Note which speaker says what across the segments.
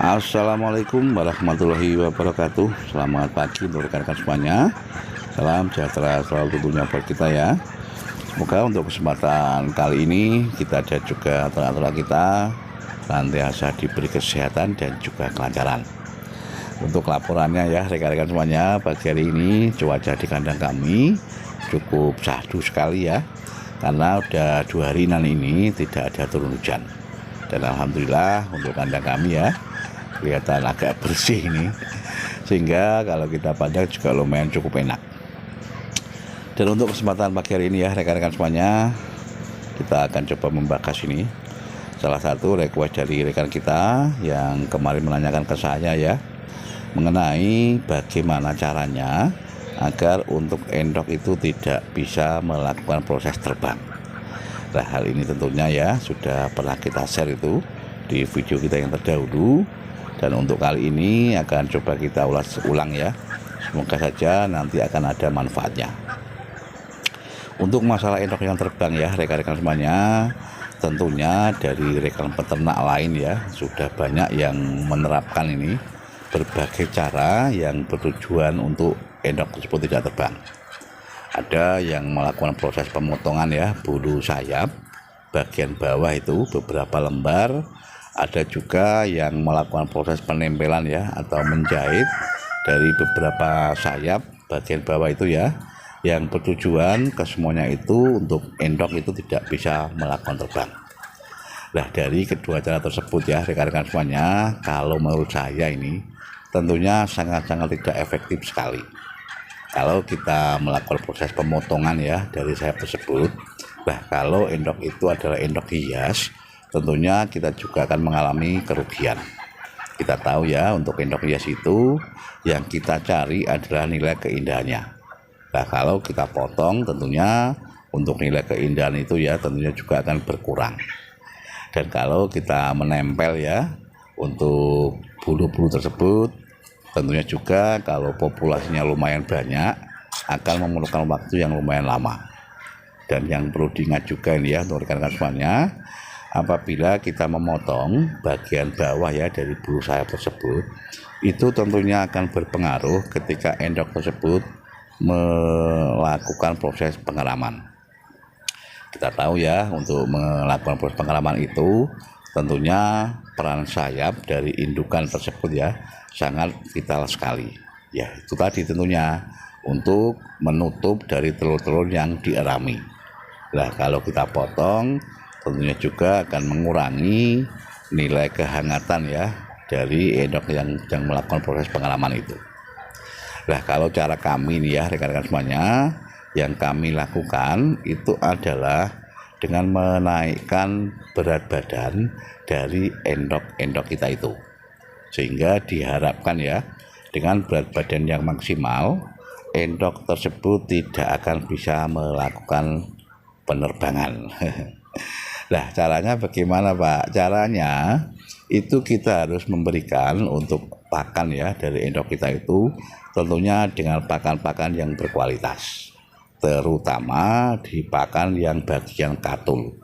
Speaker 1: Assalamualaikum warahmatullahi wabarakatuh. Selamat pagi untuk rekan-rekan semuanya. Salam sejahtera selalu tentunya buat kita ya. Semoga untuk kesempatan kali ini kita dan juga ternak-ternak kita senantiasa diberi kesehatan dan juga kelancaran. Untuk laporannya ya rekan-rekan semuanya, pagi hari ini cuaca di kandang kami cukup syahdu sekali ya, karena udah 2 hari ini tidak ada turun hujan. Dan alhamdulillah untuk kandang kami ya kelihatan agak bersih ini, sehingga kalau kita pandang juga lumayan cukup enak. Dan untuk kesempatan pagi hari ini ya rekan-rekan semuanya, kita akan coba membahas ini salah satu request dari rekan kita yang kemarin menanyakan ke saya ya, mengenai bagaimana caranya agar untuk endok itu tidak bisa melakukan proses terbang. Nah, hal ini tentunya ya sudah pernah kita share itu di video kita yang terdahulu, dan untuk kali ini akan coba kita ulang ya. Semoga saja nanti akan ada manfaatnya. Untuk masalah endok yang terbang ya rekan-rekan semuanya, tentunya dari rekan peternak lain ya sudah banyak yang menerapkan ini berbagai cara yang bertujuan untuk endok tersebut tidak terbang. Ada yang melakukan proses pemotongan ya bulu sayap bagian bawah itu beberapa lembar. Ada juga yang melakukan proses penempelan ya atau menjahit dari beberapa sayap bagian bawah itu ya, yang bertujuan kesemuanya itu untuk endok itu tidak bisa melakukan terbang. Nah, dari kedua cara tersebut ya rekan-rekan semuanya, kalau menurut saya ini tentunya sangat-sangat tidak efektif sekali. Kalau kita melakukan proses pemotongan ya dari sayap tersebut, nah kalau endok itu adalah endok hias, tentunya kita juga akan mengalami kerugian. Kita tahu ya untuk endok hias itu yang kita cari adalah nilai keindahannya. Nah, kalau kita potong tentunya untuk nilai keindahan itu ya tentunya juga akan berkurang. Dan kalau kita menempel ya untuk bulu-bulu tersebut, tentunya juga kalau populasinya lumayan banyak akan memerlukan waktu yang lumayan lama. Dan yang perlu diingat juga ini ya untuk rekan-rekan semuanya, apabila kita memotong bagian bawah ya dari bulu sayap tersebut, itu tentunya akan berpengaruh ketika endok tersebut melakukan proses pengeraman. Kita tahu ya untuk melakukan proses pengeraman itu tentunya peran sayap dari indukan tersebut ya sangat vital sekali. Ya itu tadi tentunya untuk menutup dari telur-telur yang dierami. Nah, kalau kita potong tentunya juga akan mengurangi nilai kehangatan ya dari endok yang sedang melakukan proses pengeraman itu. Nah, kalau cara kami nih ya rekan-rekan semuanya, yang kami lakukan itu adalah dengan menaikkan berat badan dari endok-endok kita itu, sehingga diharapkan ya dengan berat badan yang maksimal endok tersebut tidak akan bisa melakukan penerbangan. Nah, caranya bagaimana Pak? Caranya itu kita harus memberikan untuk pakan ya dari endok kita itu tentunya dengan pakan-pakan yang berkualitas, terutama di pakan yang bagian katul.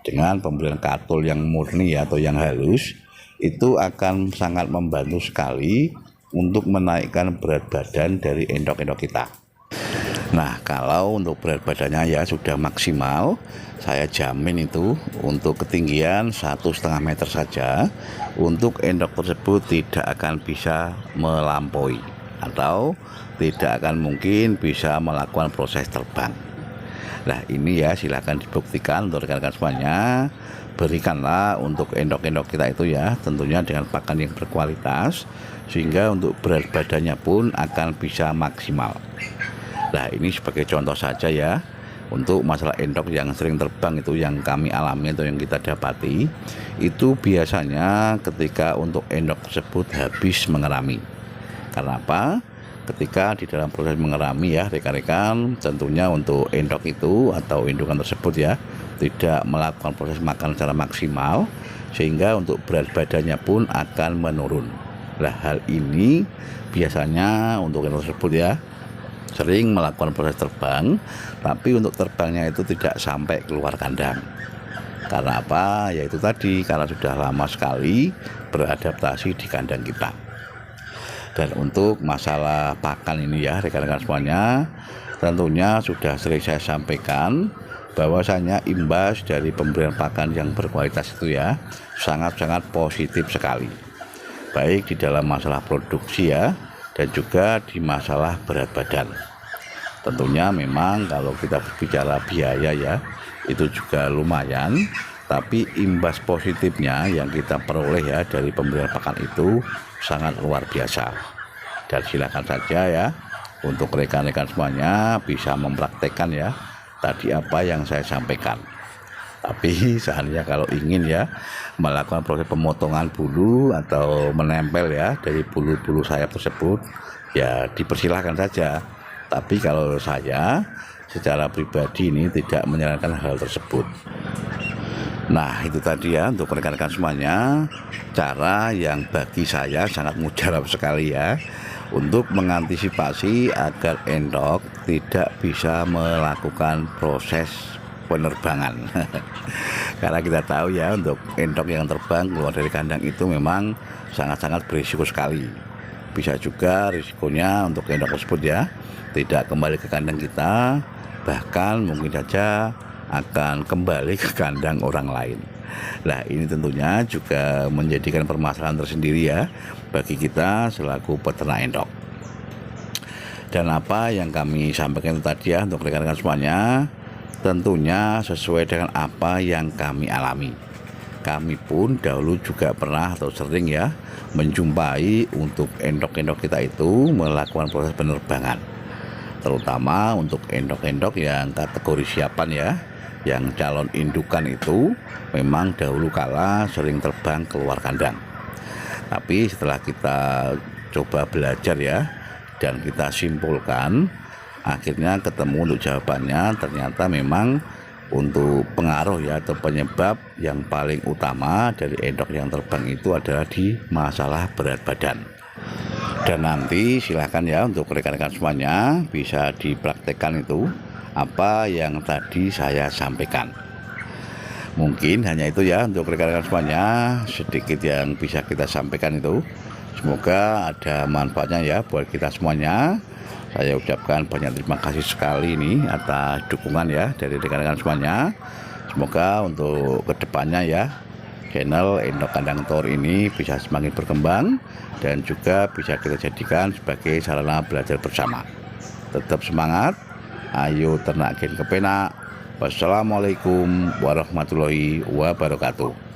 Speaker 1: Dengan pemberian katul yang murni atau yang halus itu akan sangat membantu sekali untuk menaikkan berat badan dari endok-endok kita. Nah, kalau untuk berat badannya ya sudah maksimal, saya jamin itu untuk ketinggian 1,5 meter saja, untuk endok tersebut tidak akan bisa melampaui atau tidak akan mungkin bisa melakukan proses terbang. Nah, ini ya silahkan dibuktikan untuk rekan-rekan semuanya. Berikanlah untuk endok-endok kita itu ya tentunya dengan pakan yang berkualitas, sehingga untuk berat badannya pun akan bisa maksimal. Nah, ini sebagai contoh saja ya untuk masalah endok yang sering terbang itu yang kami alami atau yang kita dapati, itu biasanya ketika untuk endok tersebut habis mengerami. Karena apa? Ketika di dalam proses mengerami ya rekan-rekan, tentunya untuk endok itu atau indukan tersebut ya tidak melakukan proses makan secara maksimal, sehingga untuk berat badannya pun akan menurun. Nah, hal ini biasanya untuk endok tersebut ya sering melakukan proses terbang, tapi untuk terbangnya itu tidak sampai keluar kandang. Karena apa? Yaitu tadi, karena sudah lama sekali beradaptasi di kandang kita. Dan untuk masalah pakan ini ya rekan-rekan semuanya, tentunya sudah sering saya sampaikan bahwasanya imbas dari pemberian pakan yang berkualitas itu ya sangat-sangat positif sekali, baik di dalam masalah produksi ya, dan juga di masalah berat badan. Tentunya memang kalau kita berbicara biaya ya, itu juga lumayan, tapi imbas positifnya yang kita peroleh ya dari pemberian pakan itu sangat luar biasa. Dan silakan saja ya untuk rekan-rekan semuanya bisa mempraktekkan ya tadi apa yang saya sampaikan. Tapi seandainya kalau ingin ya melakukan proses pemotongan bulu atau menempel ya dari bulu-bulu sayap tersebut, ya dipersilahkan saja. Tapi kalau saya secara pribadi ini tidak menyarankan hal tersebut. Nah itu tadi ya untuk rekan-rekan semuanya, cara yang bagi saya sangat mujarab sekali ya untuk mengantisipasi agar endok tidak bisa melakukan proses penerbangan. Karena kita tahu ya untuk endok yang terbang keluar dari kandang itu memang sangat-sangat berisiko sekali. Bisa juga risikonya untuk endok tersebut ya tidak kembali ke kandang kita, bahkan mungkin saja akan kembali ke kandang orang lain. Nah ini tentunya juga menjadikan permasalahan tersendiri ya bagi kita selaku peternak endok. Dan apa yang kami sampaikan itu tadi ya untuk rekan-rekan semuanya, tentunya sesuai dengan apa yang kami alami. Kami pun dahulu juga pernah atau sering ya menjumpai untuk endok-endok kita itu melakukan proses penerbangan, terutama untuk endok-endok yang kategori siapan ya, yang calon indukan itu memang dahulu kala sering terbang keluar kandang. Tapi setelah kita coba belajar ya dan kita simpulkan, akhirnya ketemu untuk jawabannya. Ternyata memang untuk pengaruh ya atau penyebab yang paling utama dari endok yang terbang itu adalah di masalah berat badan. Dan nanti silahkan ya untuk rekan-rekan semuanya bisa dipraktekkan itu apa yang tadi saya sampaikan. Mungkin hanya itu ya untuk rekan-rekan semuanya sedikit yang bisa kita sampaikan itu. Semoga ada manfaatnya ya buat kita semuanya. Saya ucapkan banyak terima kasih sekali ini atas dukungan ya dari rekan-rekan semuanya. Semoga untuk kedepannya ya channel Endok Kandang Tour ini bisa semakin berkembang dan juga bisa kita jadikan sebagai sarana belajar bersama. Tetap semangat, ayo ternak gen kepenak. Wassalamualaikum warahmatullahi wabarakatuh.